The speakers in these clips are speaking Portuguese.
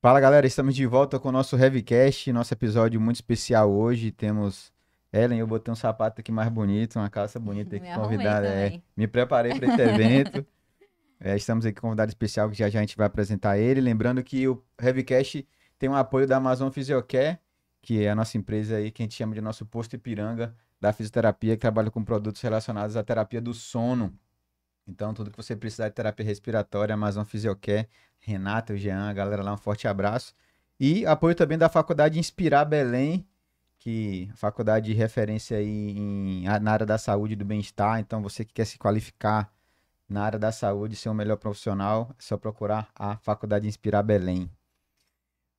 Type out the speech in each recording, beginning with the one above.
Fala galera, estamos de volta com o nosso Heavycast, nosso episódio muito especial hoje. Temos Ellen, eu botei um sapato aqui mais bonito, uma calça bonita aqui Me arrumei convidada. também. Me preparei para esse evento. Estamos aqui com um convidado especial que já a gente vai apresentar ele. Lembrando que o Heavycast tem um apoio da Amazon Physiocare, que é a nossa empresa aí que a gente chama de nosso posto Ipiranga da fisioterapia, que trabalha com produtos relacionados à terapia do sono. Então, tudo que você precisar de terapia respiratória, Amazon Physiocare, Renata, o Jean, a galera lá, um forte abraço. E apoio também da Faculdade Inspirar Belém, que é faculdade de referência aí na área da saúde e do bem-estar. Então, você que quer se qualificar na área da saúde, ser um melhor profissional, é só procurar a Faculdade Inspirar Belém.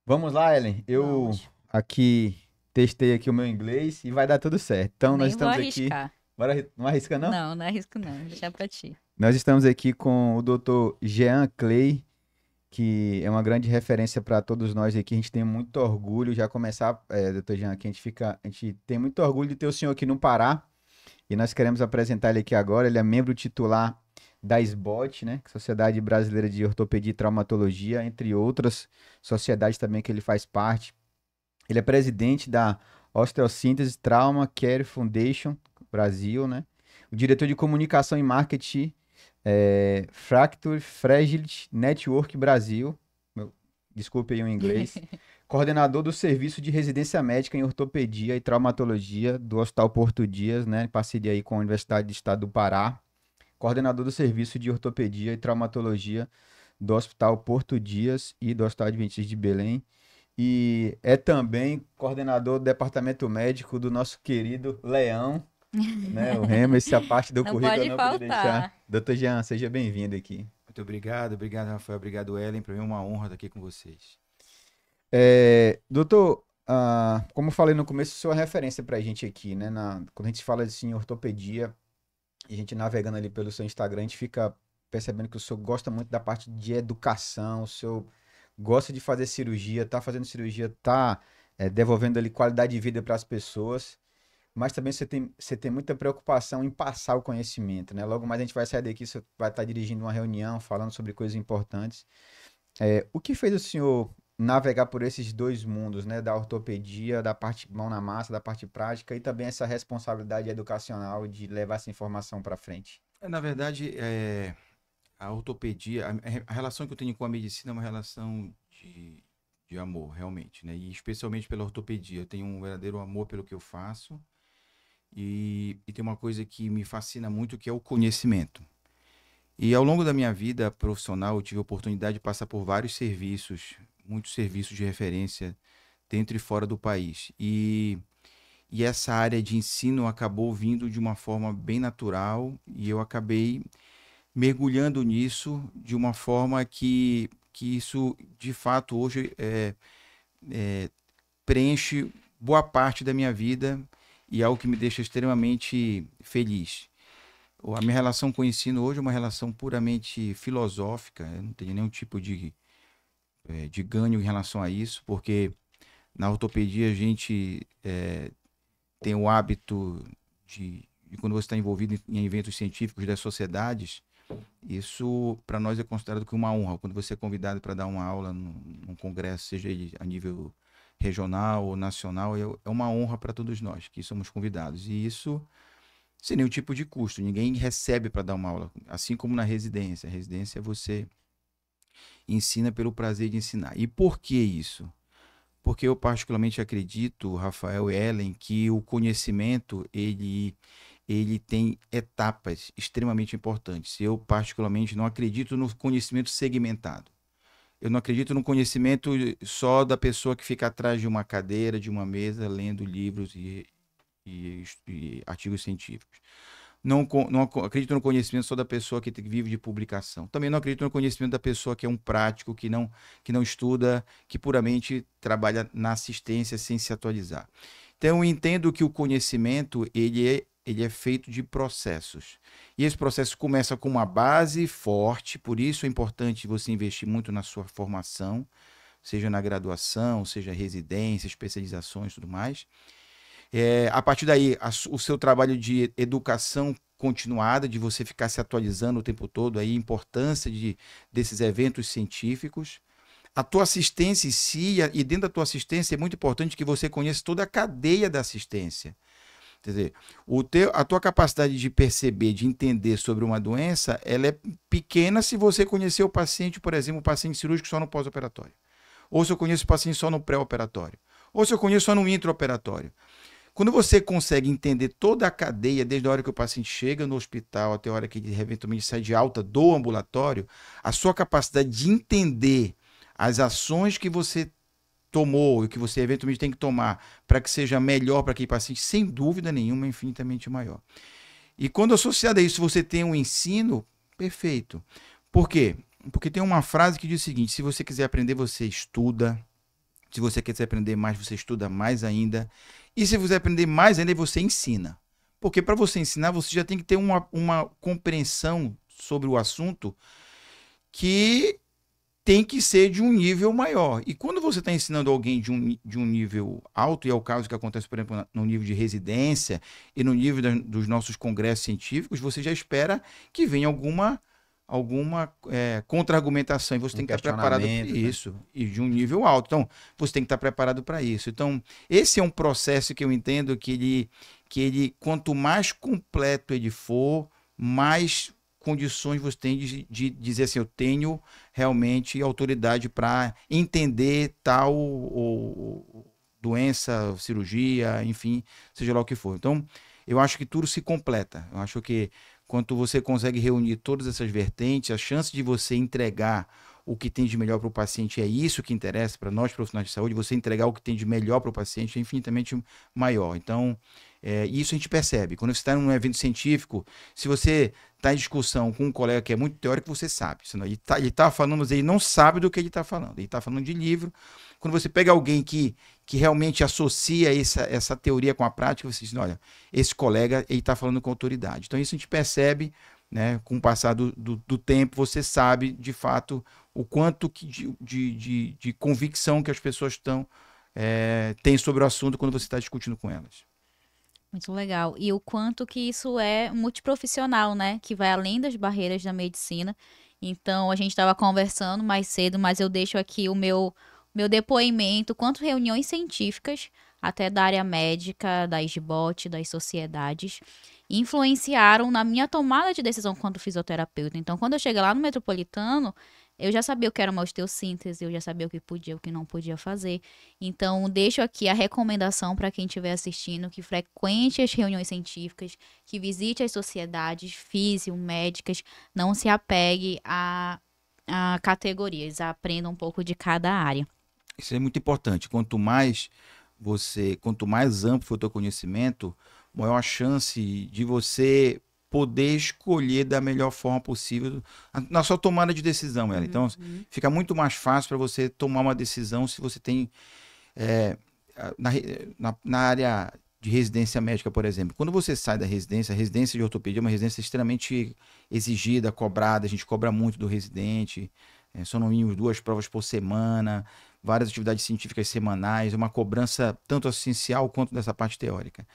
Vamos lá, Ellen. Eu Vamos. aqui testei aqui o meu inglês e vai dar tudo certo. Então, nós Nem vou estamos aqui. arriscar. Bora, não arrisca não? Não, não arrisco não. Vou deixar pra ti. Nós estamos aqui com o Dr. Jean Clay, que é uma grande referência para todos nós aqui. A gente tem muito orgulho, já começar, Dr. Jean, que a gente tem muito orgulho de ter o senhor aqui no Pará, e nós queremos apresentar ele aqui agora. Ele é membro titular da SBOT, né, Sociedade Brasileira de Ortopedia e Traumatologia, entre outras sociedades também que ele faz parte. Ele é presidente da Osteossíntese Trauma Care Foundation Brasil, né? O diretor de comunicação e marketing Fracture Fragility Network Brasil. Desculpe aí o inglês. Coordenador do Serviço de Residência Médica em Ortopedia e Traumatologia do Hospital Porto Dias, né? Em parceria aí com a Universidade do Estado do Pará. Coordenador do Serviço de Ortopedia e Traumatologia do Hospital Porto Dias e do Hospital Adventista de Belém. E é também coordenador do departamento médico do nosso querido Leão, né? O Remo, essa parte do Não currículo eu pode não podia deixar. faltar. Doutor Jean, seja bem-vindo aqui. Muito obrigado, obrigado, Rafael, obrigado, Ellen. Para mim é uma honra estar aqui com vocês. Doutor, como eu falei no começo, o senhor é referência pra gente aqui, né? Quando a gente fala assim, em ortopedia, e a gente navegando ali pelo seu Instagram, a gente fica percebendo que o senhor gosta muito da parte de educação, o senhor gosta de fazer cirurgia, tá fazendo cirurgia, tá devolvendo ali qualidade de vida para as pessoas. Mas também você tem muita preocupação em passar o conhecimento, né? Logo mais a gente vai sair daqui, você vai estar dirigindo uma reunião, falando sobre coisas importantes. O que fez o senhor navegar por esses dois mundos, né? Da ortopedia, da parte mão na massa, da parte prática e também essa responsabilidade educacional de levar essa informação para frente? Na verdade, a ortopedia, a relação que eu tenho com a medicina é uma relação de amor, realmente, né? E especialmente pela ortopedia. Eu tenho um verdadeiro amor pelo que eu faço e tem uma coisa que me fascina muito, que é o conhecimento. E ao longo da minha vida profissional, eu tive a oportunidade de passar por vários serviços, muitos serviços de referência dentro e fora do país. E essa área de ensino acabou vindo de uma forma bem natural e eu acabei mergulhando nisso de uma forma que isso, de fato, hoje preenche boa parte da minha vida e é algo que me deixa extremamente feliz. A minha relação com o ensino hoje é uma relação puramente filosófica, eu não tenho nenhum tipo de ganho em relação a isso, porque na ortopedia a gente tem o hábito de quando você está envolvido em eventos científicos das sociedades, isso para nós é considerado como uma honra. Quando você é convidado para dar uma aula num congresso, seja ele a nível regional ou nacional, é uma honra para todos nós que somos convidados. E isso sem nenhum tipo de custo. Ninguém recebe para dar uma aula, assim como na residência. A residência você ensina pelo prazer de ensinar. E por que isso? Porque eu particularmente acredito, Rafael e Ellen, que o conhecimento ele tem etapas extremamente importantes. Eu particularmente não acredito no conhecimento segmentado. Eu não acredito no conhecimento só da pessoa que fica atrás de uma cadeira, de uma mesa, lendo livros e artigos científicos. Não acredito no conhecimento só da pessoa que vive de publicação. Também não acredito no conhecimento da pessoa que é um prático, que não estuda, que puramente trabalha na assistência sem se atualizar. Então, eu entendo que o conhecimento ele é feito de processos. E esse processo começa com uma base forte, por isso é importante você investir muito na sua formação, seja na graduação, seja residência, especializações e tudo mais. A partir daí, o seu trabalho de educação continuada, de você ficar se atualizando o tempo todo, aí, a importância desses eventos científicos. a tua assistência em si, e dentro da tua assistência é muito importante que você conheça toda a cadeia da assistência. Quer dizer, a tua capacidade de perceber, de entender sobre uma doença, ela é pequena se você conhecer o paciente, por exemplo, o paciente cirúrgico só no pós-operatório. Ou se eu conheço o paciente só no pré-operatório. Ou se eu conheço só no intraoperatório. Quando você consegue entender toda a cadeia, desde a hora que o paciente chega no hospital até a hora que ele eventualmente sai de alta do ambulatório, a sua capacidade de entender as ações que você tomou e que você eventualmente tem que tomar para que seja melhor para aquele paciente, sem dúvida nenhuma, é infinitamente maior. E quando associado a isso você tem um ensino, perfeito. Por quê? Porque tem uma frase que diz o seguinte: se você quiser aprender, você estuda. Se você quiser aprender mais, você estuda mais ainda. E se você aprender mais ainda, você ensina. Porque para você ensinar, você já tem que ter uma compreensão sobre o assunto que tem que ser de um nível maior. E quando você está ensinando alguém de um nível alto, e é o caso que acontece, por exemplo, no nível de residência e no nível dos nossos congressos científicos, você já espera que venha alguma contra-argumentação, e você tem que estar preparado para isso, e de um nível alto. Então, você tem que estar preparado para isso. Então, esse é um processo que eu entendo que ele quanto mais completo ele for, mais condições você tem de dizer assim, eu tenho realmente autoridade para entender tal doença, cirurgia, enfim, seja lá o que for. Então, eu acho que tudo se completa. Eu acho que quanto você consegue reunir todas essas vertentes, a chance de você entregar o que tem de melhor para o paciente, é isso que interessa para nós profissionais de saúde, você entregar o que tem de melhor para o paciente é infinitamente maior. Então, isso a gente percebe. Quando você está num evento científico, se você está em discussão com um colega que é muito teórico, você sabe. Senão ele está falando, mas ele não sabe do que ele está falando. Ele está falando de livro. Quando você pega alguém que realmente associa essa teoria com a prática, você diz, olha, esse colega está falando com autoridade. Então, isso a gente percebe, né, com o passar do tempo, você sabe, de fato, o quanto de convicção que as pessoas têm sobre o assunto quando você está discutindo com elas. Muito legal. E o quanto que isso é multiprofissional, né? Que vai além das barreiras da medicina. Então, a gente estava conversando mais cedo, mas eu deixo aqui o meu depoimento, quanto reuniões científicas, até da área médica, da SBOT, das sociedades, influenciaram na minha tomada de decisão quanto fisioterapeuta. Então, quando eu cheguei lá no Metropolitano, eu já sabia o que era uma osteossíntese, eu já sabia o que podia, o que não podia fazer. Então, deixo aqui a recomendação para quem estiver assistindo, que frequente as reuniões científicas, que visite as sociedades físio-médicas, não se apegue a categorias, aprenda um pouco de cada área. Isso é muito importante. Quanto mais amplo for o teu conhecimento, maior a chance de você poder escolher da melhor forma possível na sua tomada de decisão, ela. Então, fica muito mais fácil para você tomar uma decisão se você tem na área de residência médica, por exemplo. Quando você sai da residência, a residência de ortopedia é uma residência extremamente exigida, cobrada, a gente cobra muito do residente, são no mínimo 2 provas por semana, várias atividades científicas semanais, uma cobrança tanto assistencial quanto dessa parte teórica.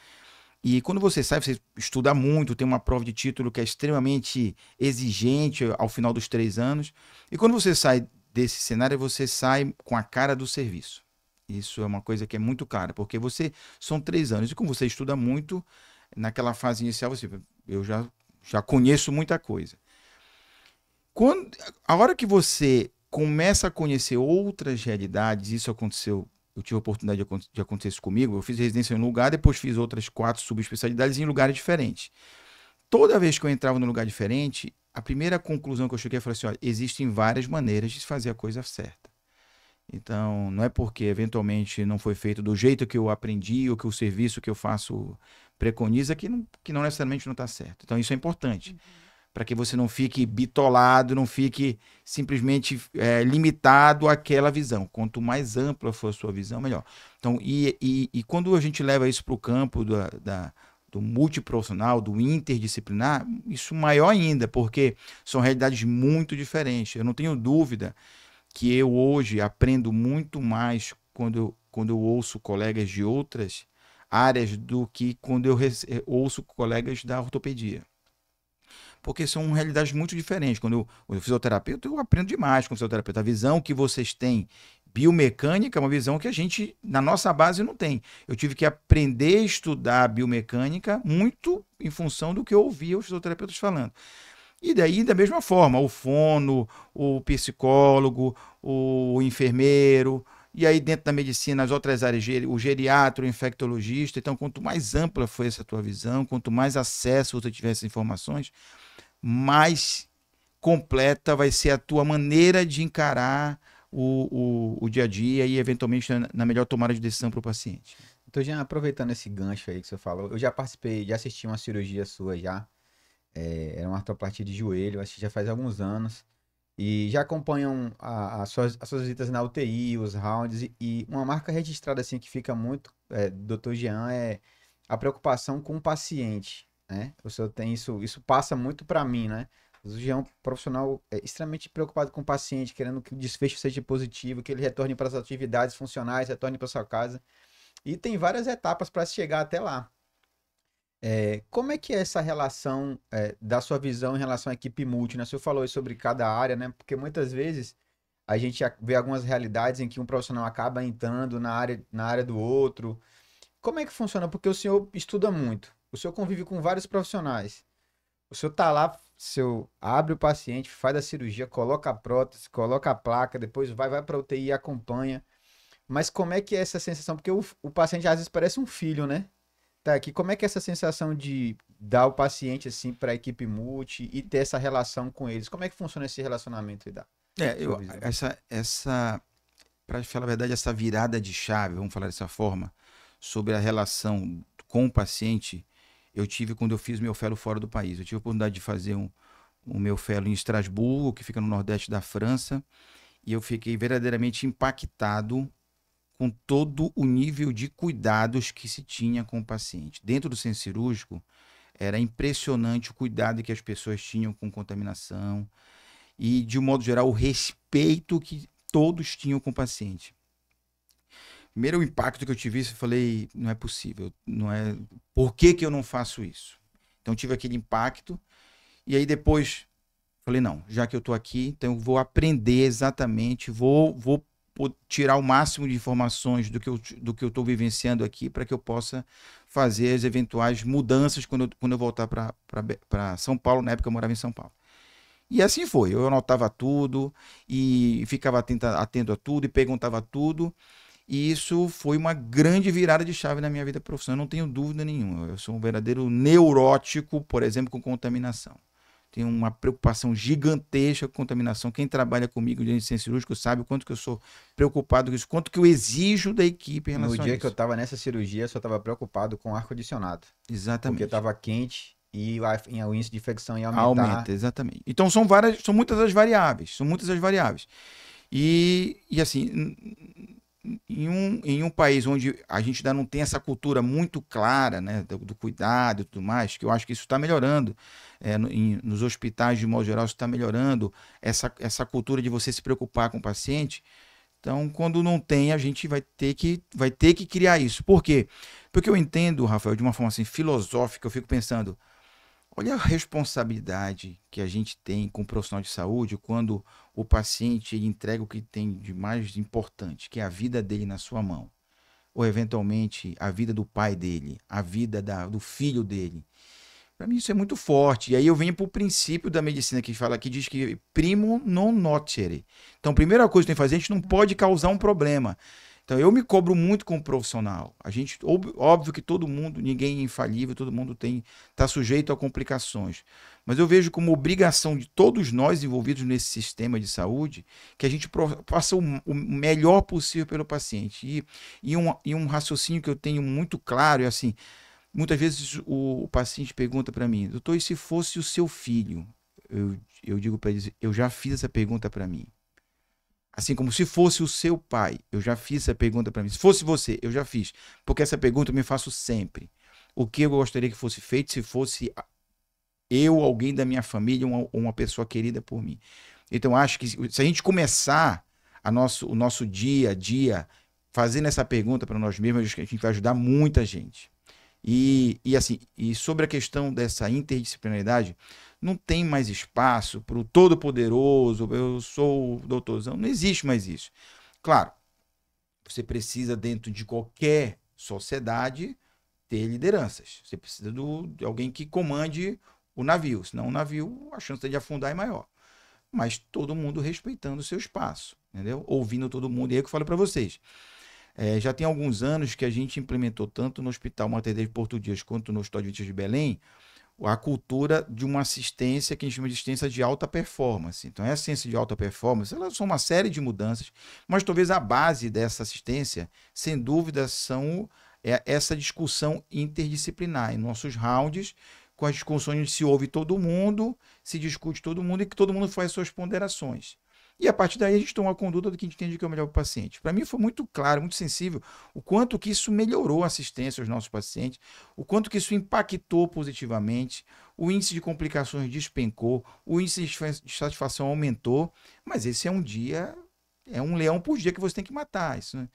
E quando você sai, você estuda muito, tem uma prova de título que é extremamente exigente ao final dos 3 anos. E quando você sai desse cenário, você sai com a cara do serviço. Isso é uma coisa que é muito clara, porque são 3 anos. E como você estuda muito, naquela fase inicial, eu já conheço muita coisa. A hora que você começa a conhecer outras realidades, isso aconteceu. Eu tive a oportunidade de acontecer isso comigo. Eu fiz residência em um lugar, depois fiz outras 4 subespecialidades em lugares diferentes. Toda vez que eu entrava num lugar diferente, a primeira conclusão que eu cheguei foi assim: olha, existem várias maneiras de se fazer a coisa certa. Então, não é porque eventualmente não foi feito do jeito que eu aprendi ou que o serviço que eu faço preconiza que não necessariamente não está certo. Então, isso é importante. Para que você não fique bitolado, não fique simplesmente limitado àquela visão. Quanto mais ampla for a sua visão, melhor. Então, e quando a gente leva isso para o campo do multiprofissional, do interdisciplinar, isso maior ainda, porque são realidades muito diferentes. Eu não tenho dúvida que eu hoje aprendo muito mais quando eu ouço colegas de outras áreas do que quando eu ouço colegas da ortopedia. porque são realidades muito diferentes. Quando eu fisioterapeuta, eu aprendo demais com o fisioterapeuta. A visão que vocês têm biomecânica é uma visão que a gente, na nossa base, não tem. Eu tive que aprender a estudar biomecânica muito em função do que eu ouvia os fisioterapeutas falando. E daí, da mesma forma, o fono, o psicólogo, o enfermeiro, e aí dentro da medicina, as outras áreas, o geriatra, o infectologista. Então, quanto mais ampla foi essa tua visão, quanto mais acesso você tiver a essas informações, mais completa vai ser a tua maneira de encarar o dia a dia e, eventualmente, na melhor tomada de decisão para o paciente. Então, já aproveitando esse gancho aí que você falou, eu já participei, já assisti uma cirurgia sua já. Era uma artroplastia de joelho, acho que já faz alguns anos. E já acompanham as suas visitas na UTI, os rounds. E uma marca registrada assim que fica muito, Dr. Jean, é a preocupação com o paciente, né? O senhor tem isso passa muito para mim, né? O Jean é um profissional extremamente preocupado com o paciente, querendo que o desfecho seja positivo, que ele retorne para as atividades funcionais, retorne para sua casa. E tem várias etapas para se chegar até lá. Como é que é essa relação da sua visão em relação à equipe multi, né? O senhor falou aí sobre cada área, né? Porque muitas vezes a gente vê algumas realidades em que um profissional acaba entrando na área do outro. Como é que funciona? Porque o senhor estuda muito, o senhor convive com vários profissionais. O senhor tá lá, o senhor abre o paciente, faz a cirurgia, coloca a prótese, coloca a placa, depois vai para a UTI e acompanha. Mas como é que é essa sensação? Porque o paciente às vezes parece um filho, né? Tá aqui, como é que é essa sensação de dar o paciente assim para a equipe multi e ter essa relação com eles? Como é que funciona esse relacionamento aí sua visão? Para falar a verdade, essa virada de chave, vamos falar dessa forma, sobre a relação com o paciente, eu tive quando eu fiz meu fellow fora do país. Eu tive a oportunidade de fazer o meu fellow em Estrasburgo, que fica no nordeste da França, e eu fiquei verdadeiramente impactado com todo o nível de cuidados que se tinha com o paciente. Dentro do centro cirúrgico, era impressionante o cuidado que as pessoas tinham com contaminação e, de um modo geral, o respeito que todos tinham com o paciente. Primeiro, o impacto que eu tive, eu falei, não é possível, não é... Por que eu não faço isso? Então, tive aquele impacto e aí depois falei, não, já que eu estou aqui, então eu vou aprender exatamente, vou tirar o máximo de informações do que eu estou vivenciando aqui para que eu possa fazer as eventuais mudanças quando eu voltar para São Paulo. Na época eu morava em São Paulo. E assim foi, eu anotava tudo e ficava atento a tudo e perguntava tudo. E isso foi uma grande virada de chave na minha vida profissional, não tenho dúvida nenhuma. Eu sou um verdadeiro neurótico, por exemplo, com contaminação. Tenho uma preocupação gigantesca com contaminação. Quem trabalha comigo de centro cirúrgico sabe o quanto que eu sou preocupado com isso, quanto que eu exijo da equipe em relação a isso. No dia que eu estava nessa cirurgia, eu só estava preocupado com o ar-condicionado. Exatamente. Porque estava quente e o índice de infecção ia aumentar. Aumenta, exatamente. Então são muitas as variáveis. E assim, em um país onde a gente ainda não tem essa cultura muito clara, né, do cuidado e tudo mais, que eu acho que isso está melhorando, nos hospitais de modo geral isso está melhorando, essa cultura de você se preocupar com o paciente. Então, quando não tem, a gente vai ter que criar isso. Por quê? Porque eu entendo, Rafael, de uma forma assim, filosófica, eu fico pensando, olha a responsabilidade que a gente tem com o profissional de saúde quando o paciente ele entrega o que tem de mais importante, que é a vida dele na sua mão. Ou, eventualmente, a vida do pai dele, a vida do filho dele. Para mim isso é muito forte. E aí eu venho para o princípio da medicina que diz que primo non nocere. Então, a primeira coisa que tem que fazer, a gente não pode causar um problema. Então, eu me cobro muito como profissional. Óbvio que todo mundo, ninguém é infalível, todo mundo está sujeito a complicações. Mas eu vejo como obrigação de todos nós envolvidos nesse sistema de saúde que a gente faça o melhor possível pelo paciente. E um raciocínio que eu tenho muito claro é assim, muitas vezes o paciente pergunta para mim, doutor, e se fosse o seu filho? Eu digo para ele, eu já fiz essa pergunta para mim. Assim como se fosse o seu pai, eu já fiz essa pergunta para mim. Se fosse você, eu já fiz. Porque essa pergunta eu me faço sempre. O que eu gostaria que fosse feito se fosse eu, alguém da minha família, ou uma pessoa querida por mim. Então, acho que se a gente começar o nosso dia a dia fazendo essa pergunta para nós mesmos, a gente vai ajudar muita gente. E sobre a questão dessa interdisciplinaridade, não tem mais espaço para o todo-poderoso, eu sou o doutorzão, não existe mais isso. Claro, você precisa, dentro de qualquer sociedade, ter lideranças. Você precisa de alguém que comande o navio, senão o navio, a chance de afundar é maior. Mas todo mundo respeitando o seu espaço, entendeu? Ouvindo todo mundo. E aí que eu falo para vocês. Já tem alguns anos que a gente implementou tanto no Hospital Mater Dei de Porto Dias quanto no Hospital Adventista de Belém a cultura de uma assistência que a gente chama de assistência de alta performance. Então, essa assistência de alta performance, elas são uma série de mudanças, mas talvez a base dessa assistência, sem dúvida, são essa discussão interdisciplinar. Em nossos rounds, com as discussões onde se ouve todo mundo, se discute todo mundo e que todo mundo faz suas ponderações. E a partir daí a gente toma a conduta do que a gente entende que é o melhor para o paciente. Para mim foi muito claro, muito sensível o quanto que isso melhorou a assistência aos nossos pacientes, o quanto que isso impactou positivamente, o índice de complicações despencou, o índice de satisfação aumentou, mas esse é um leão por dia que você tem que matar. Isso, né?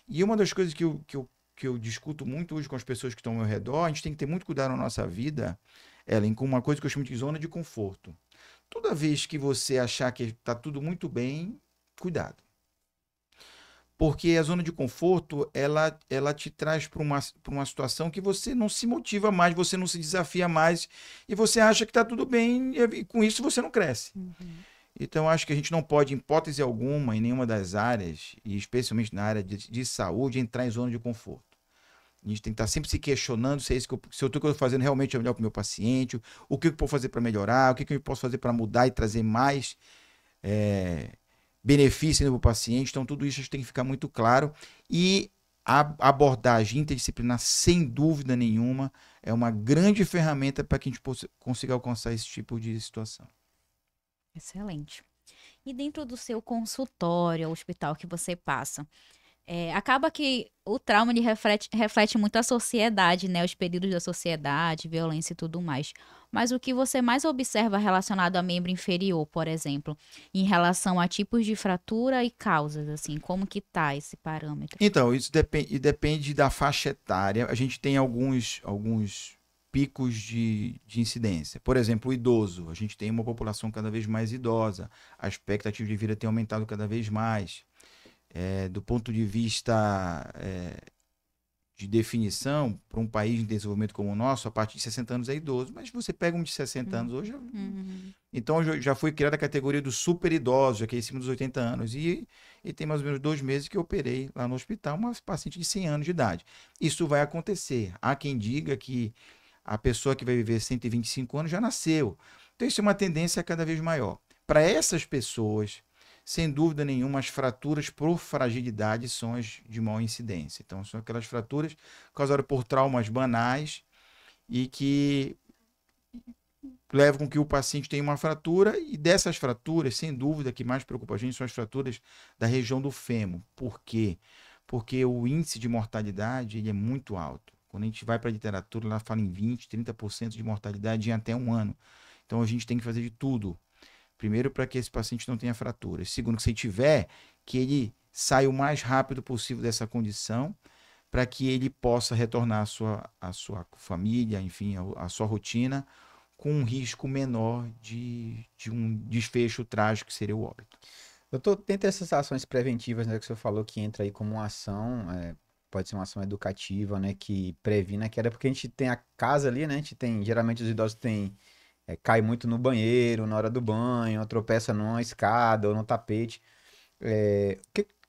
E uma das coisas que eu discuto muito hoje com as pessoas que estão ao meu redor, a gente tem que ter muito cuidado na nossa vida, Ellen, com uma coisa que eu chamo de zona de conforto. Toda vez que você achar que está tudo muito bem, cuidado. Porque a zona de conforto, ela te traz para uma situação que você não se motiva mais, você não se desafia mais, e você acha que está tudo bem, e com isso você não cresce. Então, acho que a gente não pode, em hipótese alguma, em nenhuma das áreas, e especialmente na área de saúde, entrar em zona de conforto. A gente tem que estar sempre se questionando se o que eu estou fazendo realmente é melhor para o meu paciente, o que eu posso fazer para melhorar, o que eu posso fazer para mudar e trazer mais benefício para o paciente. Então, tudo isso a gente tem que ficar muito claro. E a abordagem interdisciplinar, sem dúvida nenhuma, é uma grande ferramenta para que a gente consiga alcançar esse tipo de situação. Excelente. E dentro do seu consultório, hospital que você passa, acaba que o trauma ele reflete muito a sociedade, né? Os períodos da sociedade, violência e tudo mais. Mas o que você mais observa relacionado a membro inferior, por exemplo, em relação a tipos de fratura e causas, assim, como que tá esse parâmetro? Então, isso depende da faixa etária. A gente tem alguns picos de incidência. Por exemplo, o idoso. A gente tem uma população cada vez mais idosa. A expectativa de vida tem aumentado cada vez mais. Do ponto de vista de definição, para um país em desenvolvimento como o nosso, a partir de 60 anos é idoso. Mas você pega um de 60 anos hoje... Então, já foi criada a categoria do super idoso, que é acima dos 80 anos. E tem mais ou menos 2 meses que eu operei lá no hospital uma paciente de 100 anos de idade. Isso vai acontecer. Há quem diga que a pessoa que vai viver 125 anos já nasceu. Então, isso é uma tendência cada vez maior. Para essas pessoas, sem dúvida nenhuma, as fraturas por fragilidade são as de maior incidência. Então, são aquelas fraturas causadas por traumas banais e que levam com que o paciente tenha uma fratura, e dessas fraturas, sem dúvida, que mais preocupa a gente são as fraturas da região do fêmur. Por quê? Porque o índice de mortalidade ele é muito alto. Quando a gente vai para a literatura, ela fala em 20%, 30% de mortalidade em até 1 ano. Então, a gente tem que fazer de tudo. Primeiro, para que esse paciente não tenha fraturas. Segundo, que se tiver, que ele saia o mais rápido possível dessa condição, para que ele possa retornar à sua família, enfim, à sua rotina, com um risco menor de um desfecho trágico que seria o óbito. Doutor, dentre essas ações preventivas, né, que o senhor falou que entra aí como uma ação, pode ser uma ação educativa, né, que previne a queda, porque a gente tem a casa ali, né, a gente tem, geralmente os idosos cai muito no banheiro, na hora do banho, ou tropeça numa escada ou no tapete.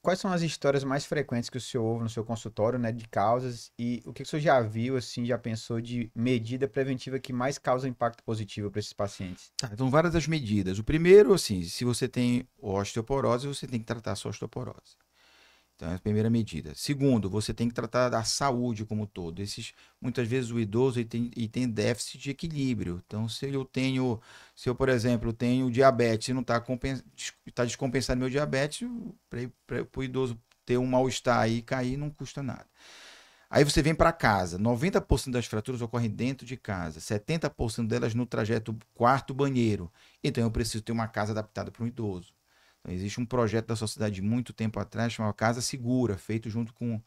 Quais são as histórias mais frequentes que o senhor ouve no seu consultório, né, de causas, e o que o senhor já viu, assim, já pensou de medida preventiva que mais causa impacto positivo para esses pacientes? Tá, então, várias das medidas. O primeiro, assim, se você tem osteoporose, você tem que tratar a sua osteoporose. Então, é a primeira medida. Segundo, você tem que tratar da saúde como um todo. Muitas vezes o idoso ele tem déficit de equilíbrio. Então, se eu, por exemplo, tenho diabetes e não está descompensado meu diabetes, para o idoso ter um mal-estar e cair não custa nada. Aí você vem para casa. 90% das fraturas ocorrem dentro de casa. 70% delas no trajeto quarto-banheiro. Então, eu preciso ter uma casa adaptada para um idoso. Então, existe um projeto da sociedade de muito tempo atrás, chamado Casa Segura, feito junto com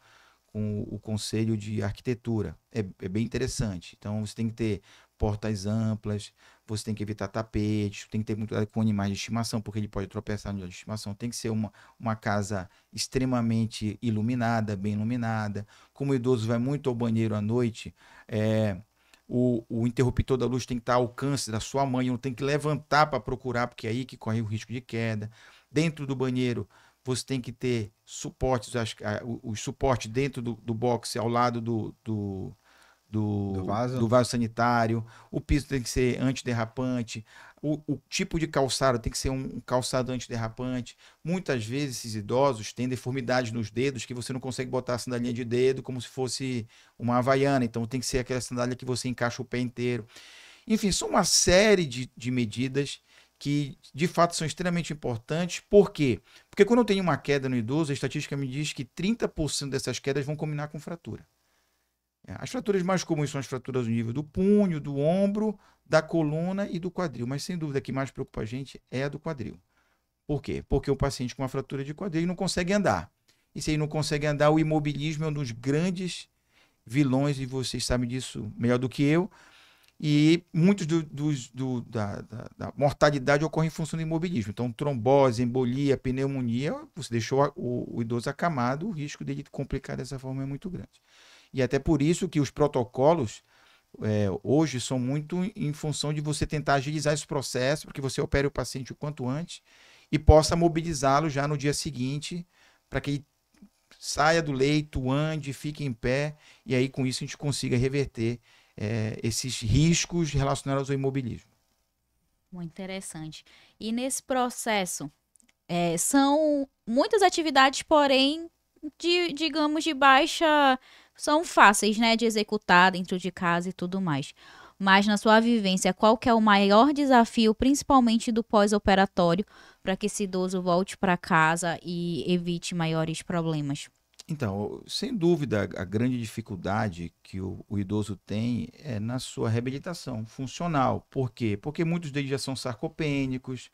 com o Conselho de Arquitetura. É bem interessante. Então, você tem que ter portas amplas, você tem que evitar tapetes, tem que ter muito cuidado com animais de estimação, porque ele pode tropeçar no animal de estimação. Tem que ser uma casa extremamente iluminada, bem iluminada. Como o idoso vai muito ao banheiro à noite, o interruptor da luz tem que estar ao alcance da sua mãe, não tem que levantar para procurar, porque é aí que corre o risco de queda. Dentro do banheiro, você tem que ter suportes, os suportes dentro do box, ao lado do vaso sanitário. O piso tem que ser antiderrapante. O tipo de calçado tem que ser um calçado antiderrapante. Muitas vezes esses idosos têm deformidades nos dedos que você não consegue botar a sandalinha de dedo como se fosse uma havaiana. Então tem que ser aquela sandália que você encaixa o pé inteiro. Enfim, são uma série de medidas que de fato são extremamente importantes. Por quê? Porque quando eu tenho uma queda no idoso, a estatística me diz que 30% dessas quedas vão combinar com fratura. As fraturas mais comuns são as fraturas no nível do punho, do ombro, da coluna e do quadril. Mas sem dúvida a que mais preocupa a gente é a do quadril. Por quê? Porque o paciente com uma fratura de quadril não consegue andar. E se ele não consegue andar, o imobilismo é um dos grandes vilões, e vocês sabem disso melhor do que eu. E muitos da mortalidade ocorre em função do imobilismo. Então, trombose, embolia, pneumonia, você deixou o idoso acamado, o risco dele complicar dessa forma é muito grande. E até por isso que os protocolos hoje são muito em função de você tentar agilizar esse processo, para que você opere o paciente o quanto antes e possa mobilizá-lo já no dia seguinte, para que ele saia do leito, ande, fique em pé, e aí com isso a gente consiga reverter esses riscos relacionados ao imobilismo. Muito interessante. E nesse processo, são muitas atividades, porém, digamos, de baixa... São fáceis, né, de executar dentro de casa e tudo mais. Mas na sua vivência, qual que é o maior desafio, principalmente do pós-operatório, para que esse idoso volte para casa e evite maiores problemas? Então, sem dúvida, a grande dificuldade que o idoso tem é na sua reabilitação funcional. Por quê? Porque muitos deles já são sarcopênicos,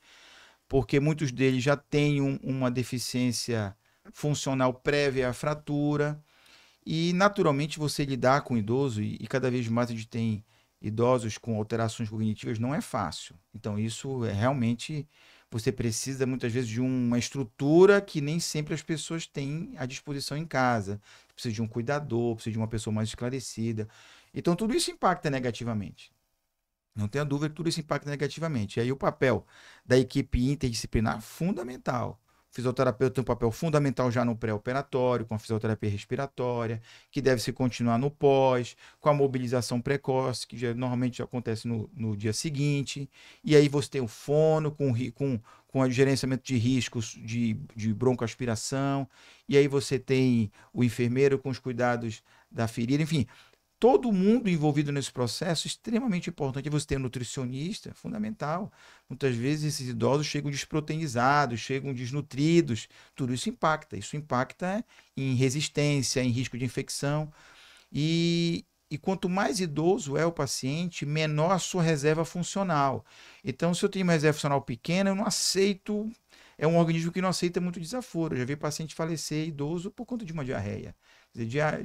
porque muitos deles já têm uma deficiência funcional prévia à fratura. E, naturalmente, você lidar com o idoso, e cada vez mais a gente tem idosos com alterações cognitivas, não é fácil. Então, isso realmente, você precisa muitas vezes de uma estrutura que nem sempre as pessoas têm à disposição em casa. Precisa de um cuidador, precisa de uma pessoa mais esclarecida. Então, tudo isso impacta negativamente. Não tenha dúvida que tudo isso impacta negativamente. E aí o papel da equipe interdisciplinar fundamental. O fisioterapeuta tem um papel fundamental já no pré-operatório, com a fisioterapia respiratória, que deve se continuar no pós, com a mobilização precoce, que normalmente acontece no dia seguinte. E aí você tem o fono com o gerenciamento de riscos de broncoaspiração. E aí você tem o enfermeiro com os cuidados da ferida. Enfim, todo mundo envolvido nesse processo é extremamente importante. Você tem um nutricionista, fundamental. Muitas vezes esses idosos chegam desproteinizados, chegam desnutridos. Tudo isso impacta. Isso impacta em resistência, em risco de infecção. E quanto mais idoso é o paciente, menor a sua reserva funcional. Então, se eu tenho uma reserva funcional pequena, eu não aceito. É um organismo que não aceita muito desaforo. Eu já vi paciente falecer idoso por conta de uma diarreia.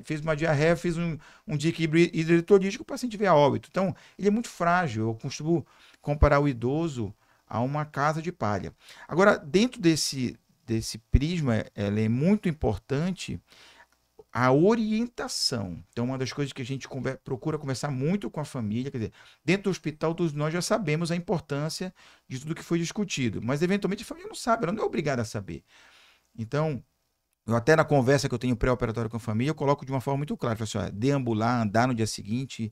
Fez uma diarreia, fez um desequilíbrio hidrolítico, o paciente veio a óbito. Então, ele é muito frágil. Eu costumo comparar o idoso a uma casa de palha. Agora, dentro desse prisma, ela é muito importante a orientação. Então, uma das coisas que a gente procura conversar muito com a família, quer dizer, dentro do hospital, todos nós já sabemos a importância de tudo que foi discutido, mas eventualmente a família não sabe, ela não é obrigada a saber. Então, eu até na conversa que eu tenho pré-operatório com a família, eu coloco de uma forma muito clara. Eu falo assim, deambular, andar no dia seguinte,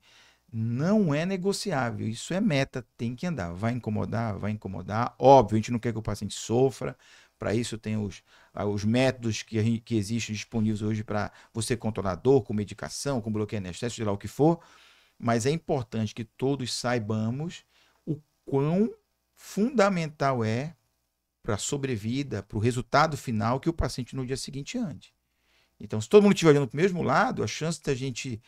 não é negociável. Isso é meta, tem que andar. Vai incomodar, vai incomodar. Óbvio, a gente não quer que o paciente sofra. Para isso tem os métodos que existem disponíveis hoje para você controlar dor, com medicação, com bloqueio anestésico, sei lá o que for. Mas é importante que todos saibamos o quão fundamental é para a sobrevida, para o resultado final que o paciente no dia seguinte ande. Então, se todo mundo estiver olhando para o mesmo lado, a chance da gente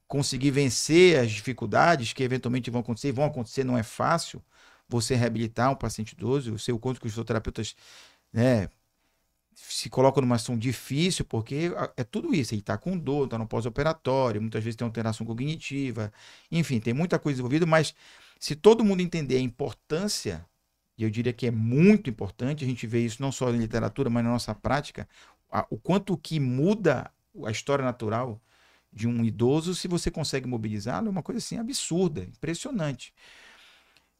conseguir vencer as dificuldades que eventualmente vão acontecer, não é fácil. Você reabilitar um paciente idoso, eu sei o quanto que os fisioterapeutas se coloca numa situação difícil, porque é tudo isso. Ele está com dor, está no pós-operatório, muitas vezes tem alteração cognitiva, enfim, tem muita coisa envolvida, mas se todo mundo entender a importância, e eu diria que é muito importante, a gente vê isso não só na literatura, mas na nossa prática, o quanto que muda a história natural de um idoso se você consegue mobilizá-lo, é uma coisa assim absurda, impressionante.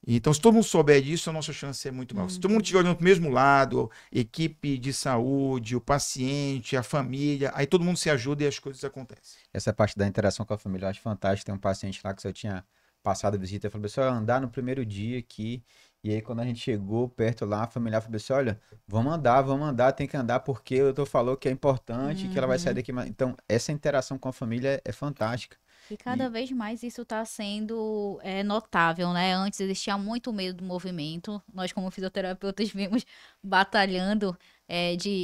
Então, se todo mundo souber disso, a nossa chance é muito maior. Se todo mundo estiver olhando para o mesmo lado, equipe de saúde, o paciente, a família, aí todo mundo se ajuda e as coisas acontecem. Essa parte da interação com a família eu acho fantástico. Tem um paciente lá que eu tinha passado a visita, eu falei assim, olha, andar no primeiro dia aqui. E aí, quando a gente chegou perto lá, a familiar falou assim, olha, vamos andar, tem que andar porque o doutor falou que é importante, que ela vai sair daqui. Então, essa interação com a família é fantástica. E cada vez mais isso está sendo notável, né? Antes existia muito medo do movimento. Nós, como fisioterapeutas, vimos batalhando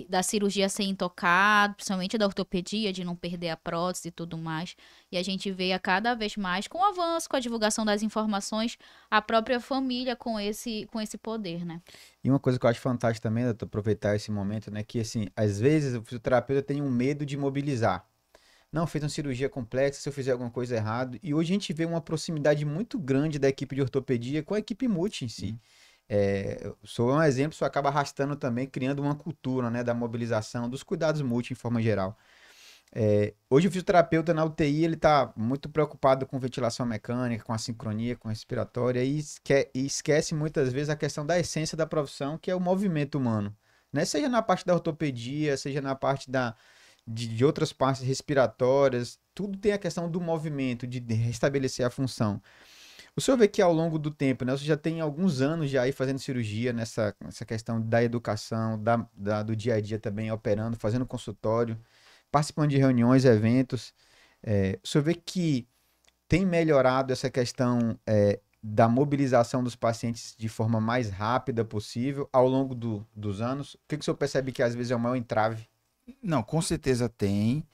da cirurgia ser intocada, principalmente da ortopedia, de não perder a prótese e tudo mais. E a gente vê a cada vez mais, com o avanço, com a divulgação das informações, a própria família com esse poder, né? E uma coisa que eu acho fantástica também, doutor, aproveitar esse momento, né? Que, assim, às vezes o fisioterapeuta tem um medo de mobilizar. Não, fez uma cirurgia complexa, se eu fizer alguma coisa errada. E hoje a gente vê uma proximidade muito grande da equipe de ortopedia com a equipe multi em si. Sou um exemplo, isso acaba arrastando também, criando uma cultura, né, da mobilização, dos cuidados multi em forma geral. Hoje o fisioterapeuta na UTI, ele está muito preocupado com ventilação mecânica, com a sincronia, com a respiratória, e esquece muitas vezes a questão da essência da profissão, que é o movimento humano. Né? Seja na parte da ortopedia, seja na parte de outras partes respiratórias, tudo tem a questão do movimento, de restabelecer a função. O senhor vê que ao longo do tempo, né, você já tem alguns anos já aí fazendo cirurgia nessa questão da educação, do dia a dia também, operando, fazendo consultório, participando de reuniões, eventos. O senhor vê que tem melhorado essa questão da mobilização dos pacientes de forma mais rápida possível ao longo dos anos? O que o senhor percebe que às vezes é o maior entrave? Não, com certeza tem.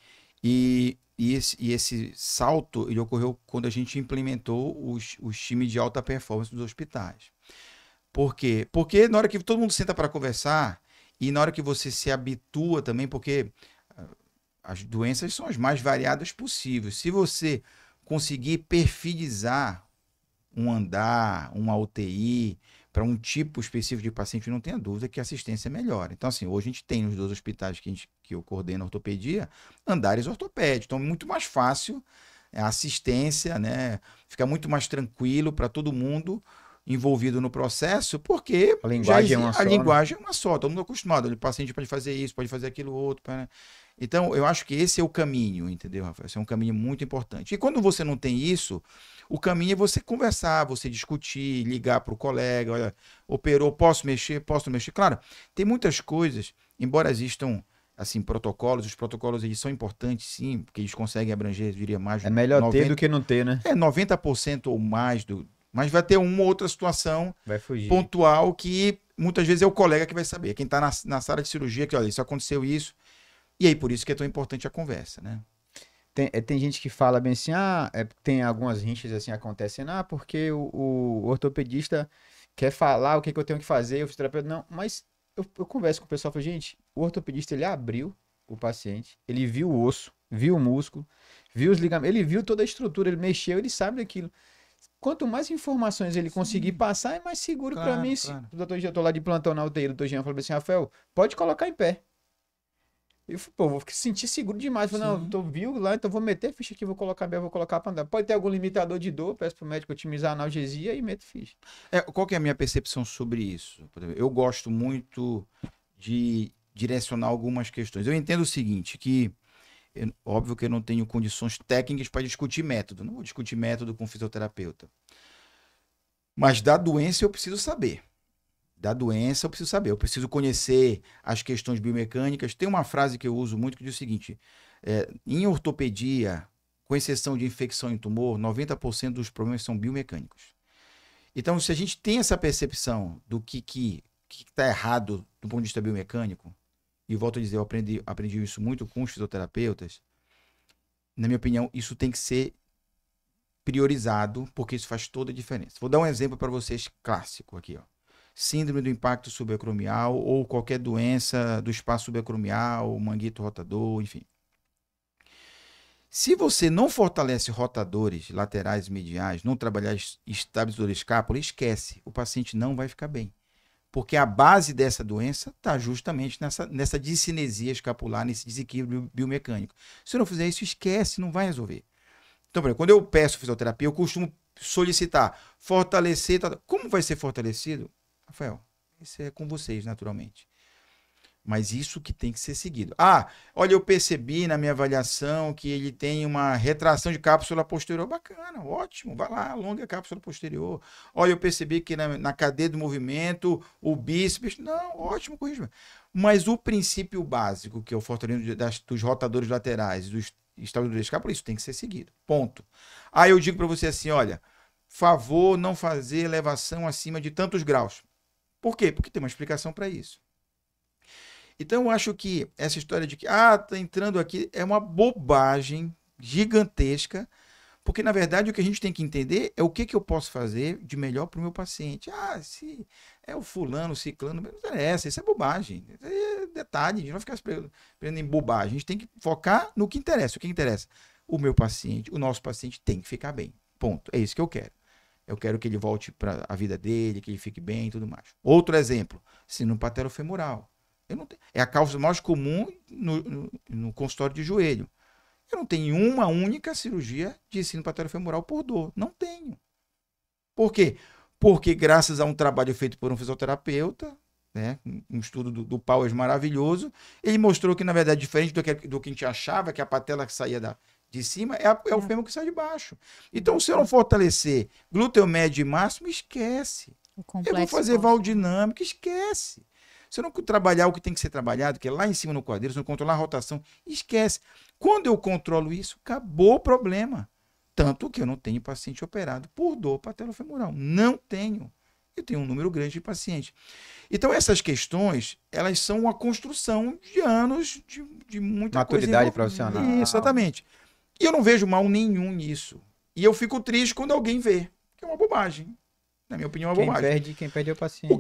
Esse salto ele ocorreu quando a gente implementou os times de alta performance dos hospitais. Por quê? Porque na hora que todo mundo senta para conversar e na hora que você se habitua também, porque as doenças são as mais variadas possíveis. Se você conseguir perfilizar um andar, uma UTI, para um tipo específico de paciente, não tenha dúvida que a assistência melhora. Então, assim, hoje a gente tem nos 2 hospitais que eu coordeno a ortopedia, andares ortopédicos. Então, é muito mais fácil a assistência, né? Fica muito mais tranquilo para todo mundo envolvido no processo, porque a linguagem é uma só, todo mundo acostumado. O paciente pode fazer isso, pode fazer aquilo outro. Então, eu acho que esse é o caminho, entendeu, Rafael? Esse é um caminho muito importante. E quando você não tem isso, o caminho é você conversar, você discutir, ligar para o colega, olha, operou, posso mexer, posso não mexer. Claro, tem muitas coisas, embora existam assim, protocolos, os protocolos eles são importantes sim, porque eles conseguem abranger, eu diria, mais de É melhor ter do que não ter, né? 90% ou mais mas vai ter uma ou outra situação vai fugir. Pontual que muitas vezes é o colega que vai saber. Quem está na sala de cirurgia, que olha, isso aconteceu isso. E aí, por isso que é tão importante a conversa, né? Tem gente que fala bem assim, tem algumas rinchas assim acontecendo, porque o ortopedista quer falar o que eu tenho que fazer, o fisioterapeuta não, mas eu converso com o pessoal e falo, gente, o ortopedista ele abriu o paciente, ele viu o osso, viu o músculo, viu os ligamentos, ele viu toda a estrutura, ele mexeu, ele sabe daquilo. Quanto mais informações ele conseguir passar, é mais seguro para mim. Claro. O doutor Jean, eu tô lá de plantão na UTI, o doutor Jean falou assim, Rafael, pode colocar em pé. Eu falei, pô, vou sentir seguro demais. Eu falei, não, tu viu lá, então vou meter a ficha aqui, vou colocar bem, vou colocar para andar. Pode ter algum limitador de dor, peço pro médico otimizar a analgesia e meto ficha. Qual que é a minha percepção sobre isso? Eu gosto muito de direcionar algumas questões. Eu entendo o seguinte, que óbvio que eu não tenho condições técnicas para discutir método. Não vou discutir método com fisioterapeuta. Mas da doença eu preciso saber. Eu preciso conhecer as questões biomecânicas. Tem uma frase que eu uso muito que diz o seguinte, em ortopedia, com exceção de infecção em tumor, 90% dos problemas são biomecânicos. Então, se a gente tem essa percepção do que está errado do ponto de vista biomecânico, e volto a dizer, eu aprendi isso muito com os fisioterapeutas, na minha opinião, isso tem que ser priorizado, porque isso faz toda a diferença. Vou dar um exemplo para vocês clássico aqui, ó. síndrome do impacto subacromial ou qualquer doença do espaço subacromial, manguito rotador, enfim. Se você não fortalece rotadores laterais e mediais, não trabalhar estabilizador escápula, esquece, o paciente não vai ficar bem. Porque a base dessa doença está justamente nessa discinesia escapular, nesse desequilíbrio biomecânico. Se eu não fizer isso, esquece, não vai resolver. Então, por exemplo, quando eu peço fisioterapia, eu costumo solicitar, fortalecer. Como vai ser fortalecido? Rafael, isso é com vocês, naturalmente. Mas isso que tem que ser seguido. Ah, olha, eu percebi na minha avaliação que ele tem uma retração de cápsula posterior. Bacana, ótimo, vai lá, alonga a cápsula posterior. Olha, eu percebi que na cadeia do movimento, o bíceps. Não, ótimo, corrija. Mas o princípio básico, que é o fortalecimento dos rotadores laterais e dos estabilizadores de escápula, isso tem que ser seguido. Ponto. Aí eu digo para você assim, olha, favor não fazer elevação acima de tantos graus. Por quê? Porque tem uma explicação para isso. Então, eu acho que essa história de que, tá entrando aqui, é uma bobagem gigantesca, porque, na verdade, o que a gente tem que entender é o que eu posso fazer de melhor para o meu paciente. Se é o fulano, o ciclano, não interessa, isso é bobagem. Isso é detalhe, a gente não vai ficar se prendendo em bobagem. A gente tem que focar no que interessa. O que interessa? O meu paciente, o nosso paciente tem que ficar bem. Ponto. É isso que eu quero. Eu quero que ele volte para a vida dele, que ele fique bem e tudo mais. Outro exemplo, síndrome patelofemoral. É a causa mais comum no consultório de joelho. Eu não tenho uma única cirurgia de síndrome patelofemoral por dor. Não tenho. Por quê? Porque graças a um trabalho feito por um fisioterapeuta, né, um estudo do Powers maravilhoso, ele mostrou que, na verdade, diferente do que a gente achava, que a patela que saía de cima, é o fêmur que sai de baixo. Então, se eu não fortalecer glúteo médio e máximo, esquece. Eu vou fazer valdinâmica, esquece. Se eu não trabalhar o que tem que ser trabalhado, que é lá em cima no quadril, se eu não controlar a rotação, esquece. Quando eu controlo isso, acabou o problema. Tanto que eu não tenho paciente operado por dor patelofemoral. Não tenho. Eu tenho um número grande de pacientes. Então, essas questões, elas são uma construção de anos de muita maturidade profissional. Exatamente. E eu não vejo mal nenhum nisso. E eu fico triste quando alguém vê, que é uma bobagem. Na minha opinião, é uma bobagem. Quem perde é o paciente. O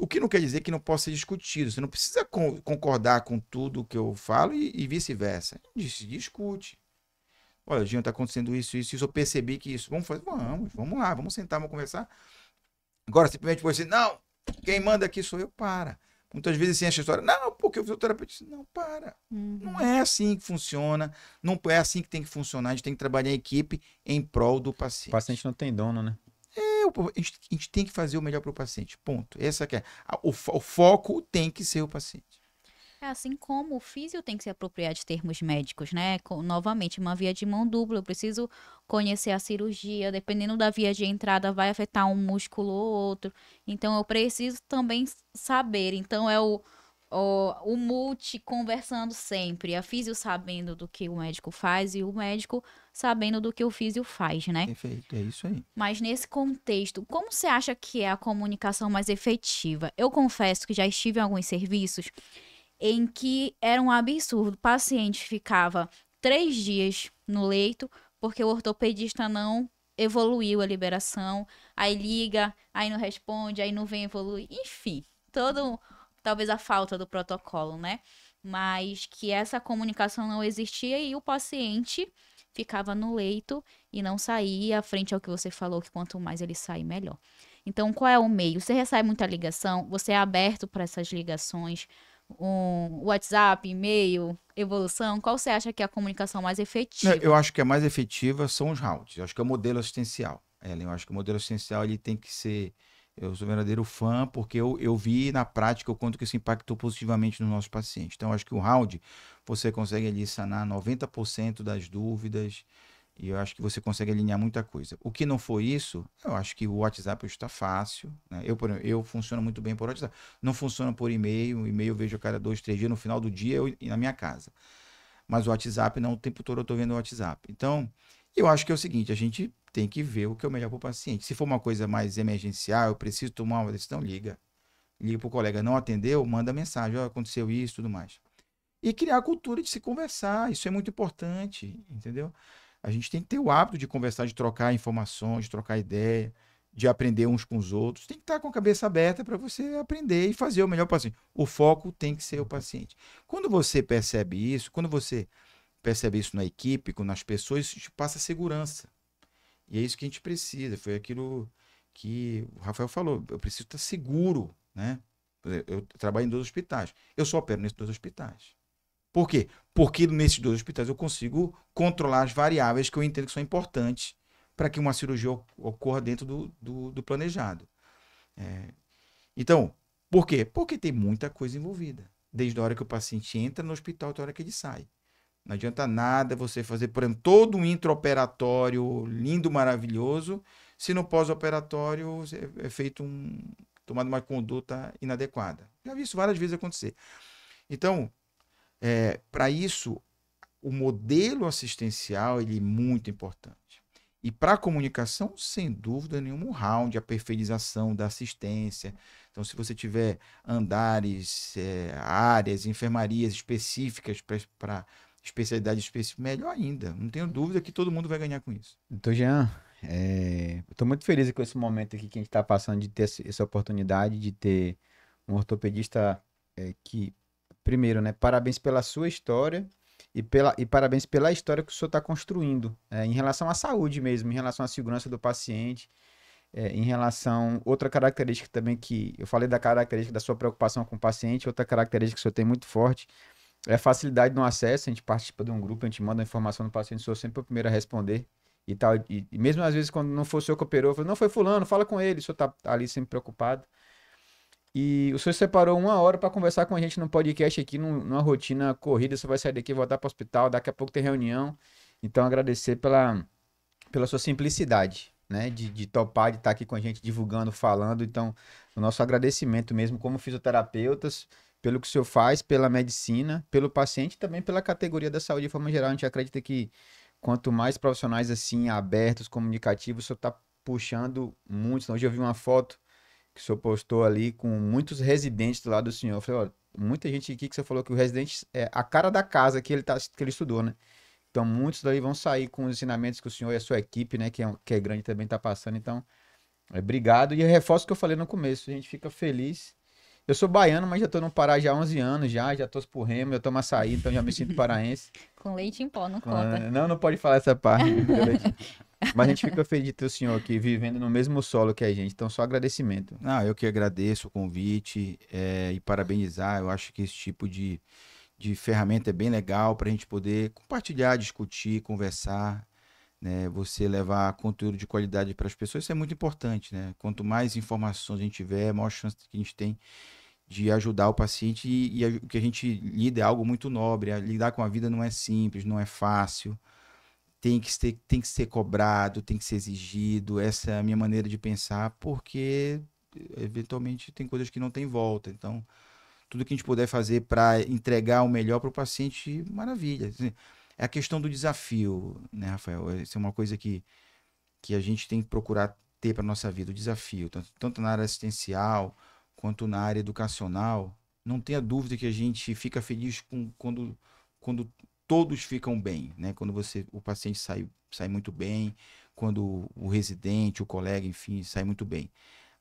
que não quer dizer que não possa ser discutido. Você não precisa concordar com tudo que eu falo e vice-versa. Se discute. Olha, Dinho, está acontecendo isso. Eu percebi que isso. Vamos fazer? Vamos lá, vamos sentar, vamos conversar. Agora, simplesmente você, não, quem manda aqui sou eu, para. Muitas vezes tem essa história, não, porque o fisioterapeuta disse, não, para. Não é assim que funciona, não é assim que tem que funcionar, a gente tem que trabalhar em equipe em prol do paciente. O paciente não tem dono, né? A gente tem que fazer o melhor para o paciente, ponto. Essa que é. O foco tem que ser o paciente. É assim como o físio tem que se apropriar de termos médicos, né? Novamente, uma via de mão dupla. Eu preciso conhecer a cirurgia, dependendo da via de entrada, vai afetar um músculo ou outro. Então, eu preciso também saber. Então, é o multi conversando sempre. A físio sabendo do que o médico faz e o médico sabendo do que o físio faz, né? Perfeito, é isso aí. Mas nesse contexto, como você acha que é a comunicação mais efetiva? Eu confesso que já estive em alguns serviços em que era um absurdo. O paciente ficava 3 dias no leito porque o ortopedista não evoluiu a liberação. Aí liga, aí não responde, aí não vem evoluir. Enfim, talvez a falta do protocolo, né? Mas que essa comunicação não existia e o paciente ficava no leito e não saía, frente ao que você falou, que quanto mais ele sair, melhor. Então, qual é o meio? Você recebe muita ligação, você é aberto para essas ligações, WhatsApp, e-mail, evolução, qual você acha que é a comunicação mais efetiva? Eu acho que a mais efetiva são os rounds. Eu acho que é o modelo assistencial. Eu acho que o modelo assistencial ele tem que ser... Eu sou um verdadeiro fã, porque eu vi na prática o quanto que isso impactou positivamente no nosso paciente. Então, eu acho que o round, você consegue ali sanar 90% das dúvidas, e eu acho que você consegue alinhar muita coisa. O que não foi isso, eu acho que o WhatsApp está fácil, né? Eu funciono muito bem por WhatsApp. Não funciona por e-mail. E-mail eu vejo a cada 2, 3 dias. No final do dia, eu na minha casa. Mas o WhatsApp, não, o tempo todo eu estou vendo o WhatsApp. Então, eu acho que é o seguinte, a gente tem que ver o que é o melhor para o paciente. Se for uma coisa mais emergencial, eu preciso tomar uma decisão, liga. Liga para o colega, não atendeu, manda mensagem, aconteceu isso e tudo mais. E criar a cultura de se conversar, isso é muito importante, entendeu? A gente tem que ter o hábito de conversar, de trocar informações, de trocar ideia. de aprender uns com os outros. Tem que estar com a cabeça aberta para você aprender e fazer o melhor paciente. O foco tem que ser o paciente. Quando você percebe isso, quando você percebe isso na equipe, nas pessoas, isso te passa segurança. E é isso que a gente precisa. Foi aquilo que o Rafael falou. Eu preciso estar seguro, né? Eu trabalho em 2 hospitais. Eu só opero nesses 2 hospitais. Por quê? Porque nesses 2 hospitais eu consigo controlar as variáveis que eu entendo que são importantes para que uma cirurgia ocorra dentro do planejado. Então, por quê? Porque tem muita coisa envolvida. Desde a hora que o paciente entra no hospital até a hora que ele sai. Não adianta nada você fazer, por exemplo, todo um intraoperatório lindo, maravilhoso, se no pós-operatório é feito tomada uma conduta inadequada. Já vi isso várias vezes acontecer. Então, para isso, o modelo assistencial ele é muito importante. E para a comunicação, sem dúvida nenhuma, um round, a perfeitização da assistência. Então, se você tiver andares, áreas, enfermarias específicas para especialidade específica, melhor ainda. Não tenho dúvida que todo mundo vai ganhar com isso. Doutor Jean, eu estou muito feliz com esse momento aqui que a gente está passando de ter essa oportunidade de ter um ortopedista que, primeiro, né, parabéns pela sua história e parabéns pela história que o senhor está construindo em relação à saúde mesmo, em relação à segurança do paciente, em relação. Outra característica também que eu falei da característica da sua preocupação com o paciente, outra característica que o senhor tem muito forte é a facilidade no acesso. A gente participa de um grupo, a gente manda a informação no paciente, sou sempre o primeiro a responder e tal. E mesmo às vezes, quando não for o senhor que operou, eu falo, não, foi fulano, fala com ele, o senhor tá ali sempre preocupado. E o senhor separou 1 hora para conversar com a gente no podcast aqui, numa rotina corrida, você vai sair daqui, voltar para o hospital, daqui a pouco tem reunião. Então, agradecer pela sua simplicidade, né? De topar, de estar aqui com a gente, divulgando, falando. Então, o nosso agradecimento mesmo como fisioterapeutas, pelo que o senhor faz, pela medicina, pelo paciente e também pela categoria da saúde de forma geral. A gente acredita que quanto mais profissionais assim, abertos, comunicativos, o senhor está puxando muitos. Hoje eu vi uma foto que o senhor postou ali com muitos residentes do lado do senhor. Eu falei, ó, muita gente aqui que você falou que o residente é a cara da casa que ele estudou, né? Então, muitos daí vão sair com os ensinamentos que o senhor e a sua equipe, né, que é grande também, está passando. Então, obrigado. E eu reforço o que eu falei no começo, a gente fica feliz. Eu sou baiano, mas já estou no Pará já há 11 anos, já torço pro Remo, já tomo açaí, então já me sinto paraense. Com leite em pó, não conta. Não pode falar essa parte. Mas a gente fica feliz de ter o senhor aqui vivendo no mesmo solo que a gente, então só agradecimento. Eu que agradeço o convite e parabenizar. Eu acho que esse tipo de ferramenta é bem legal para a gente poder compartilhar, discutir, conversar, né? Você levar conteúdo de qualidade para as pessoas, isso é muito importante, né? Quanto mais informações a gente tiver, maior chance que a gente tem de ajudar o paciente e o que a gente lida é algo muito nobre. Lidar com a vida não é simples, não é fácil. Tem que ser cobrado, tem que ser exigido. Essa é a minha maneira de pensar, porque eventualmente tem coisas que não tem volta. Então, tudo que a gente puder fazer para entregar o melhor para o paciente, maravilha. É a questão do desafio, né, Rafael? Isso é uma coisa que a gente tem que procurar ter para a nossa vida, o desafio, tanto na área assistencial quanto na área educacional. Não tenha dúvida que a gente fica feliz quando todos ficam bem, né? Quando o paciente sai muito bem, quando o residente, o colega, enfim, sai muito bem.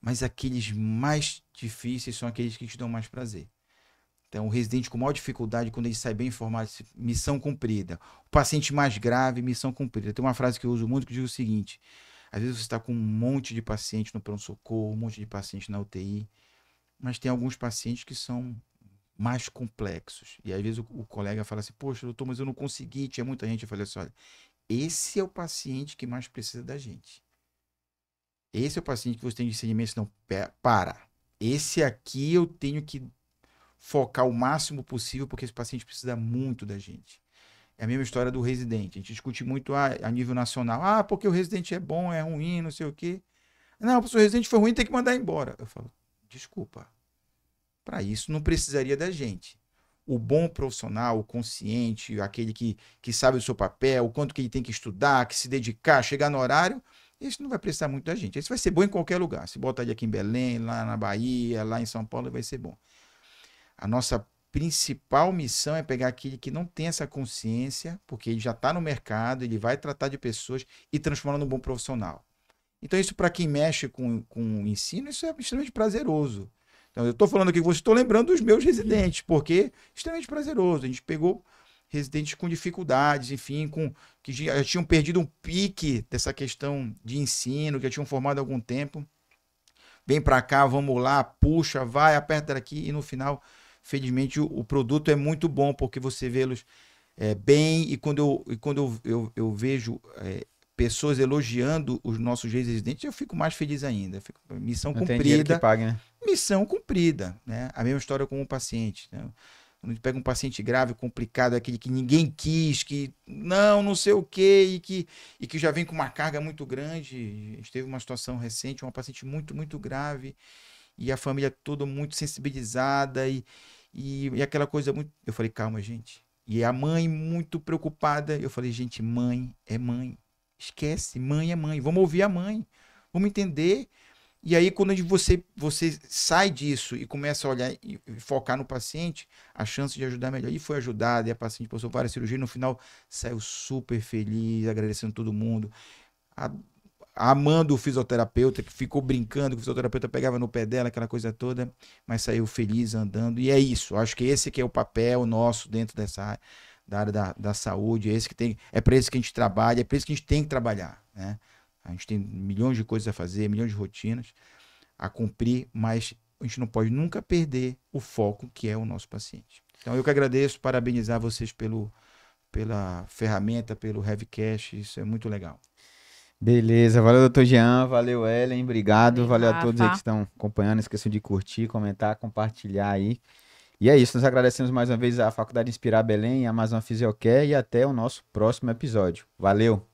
Mas aqueles mais difíceis são aqueles que te dão mais prazer. Então, o residente com maior dificuldade, quando ele sai bem informado, missão cumprida. O paciente mais grave, missão cumprida. Tem uma frase que eu uso muito que diz o seguinte: às vezes você está com um monte de paciente no pronto-socorro, um monte de paciente na UTI, mas tem alguns pacientes que são mais complexos. E às vezes o colega fala assim, poxa, doutor, mas eu não consegui, tinha muita gente. Eu falei assim, olha, esse é o paciente que mais precisa da gente. Esse é o paciente que você tem discernimento, não, para. Esse aqui eu tenho que focar o máximo possível, porque esse paciente precisa muito da gente. É a mesma história do residente. A gente discute muito a nível nacional. Porque o residente é bom, é ruim, não sei o quê. Não, se o residente for ruim, tem que mandar embora. Eu falo, desculpa. Para isso, não precisaria da gente. O bom profissional, o consciente, aquele que sabe o seu papel, o quanto que ele tem que estudar, que se dedicar, chegar no horário, esse não vai precisar muito da gente. Esse vai ser bom em qualquer lugar. Se botar ele aqui em Belém, lá na Bahia, lá em São Paulo, vai ser bom. A nossa principal missão é pegar aquele que não tem essa consciência, porque ele já está no mercado, ele vai tratar de pessoas e transformar num bom profissional. Então, isso para quem mexe com o ensino, isso é extremamente prazeroso. Então, eu estou falando aqui com você, estou lembrando dos meus residentes, porque é extremamente prazeroso. A gente pegou residentes com dificuldades, enfim, que já tinham perdido um pique dessa questão de ensino, que já tinham formado há algum tempo. Vem para cá, vamos lá, puxa, vai, aperta daqui, e no final, felizmente, o produto é muito bom, porque você vê-los bem, e quando eu vejo pessoas elogiando os nossos residentes, eu fico mais feliz ainda. Missão Não tem dinheiro que cumprida, pague, né? missão cumprida, né? A mesma história com o paciente, né? Quando a gente pega um paciente grave, complicado, aquele que ninguém quis, que não sei o quê, e que já vem com uma carga muito grande. A gente teve uma situação recente, uma paciente muito, muito grave, e a família toda muito sensibilizada, e aquela coisa muito. Eu falei, calma, gente. E a mãe muito preocupada. Eu falei, gente, mãe é mãe. Esquece, mãe é mãe. Vamos ouvir a mãe. Vamos entender. E aí, quando você sai disso e começa a olhar e focar no paciente, a chance de ajudar é melhor. E foi ajudada, e a paciente passou várias cirurgias, e no final saiu super feliz, agradecendo todo mundo. A- Amando o fisioterapeuta, que ficou brincando, que o fisioterapeuta pegava no pé dela, aquela coisa toda, mas saiu feliz andando. E é isso. Acho que esse que é o papel nosso dentro da área da saúde. É para isso que a gente trabalha, é para isso que a gente tem que trabalhar, né? A gente tem milhões de coisas a fazer, milhões de rotinas a cumprir, mas a gente não pode nunca perder o foco que é o nosso paciente. Então eu que agradeço, parabenizar vocês pela ferramenta, pelo Heavycast, isso é muito legal. Beleza, valeu, doutor Jean, valeu, Ellen, obrigado, Valeu, valeu a todos aí que Rafa. estão acompanhando, esqueçam de curtir, comentar, compartilhar aí. E é isso, nós agradecemos mais uma vez à Faculdade Inspirar Belém, a Amazon Fisiocare e até o nosso próximo episódio. Valeu!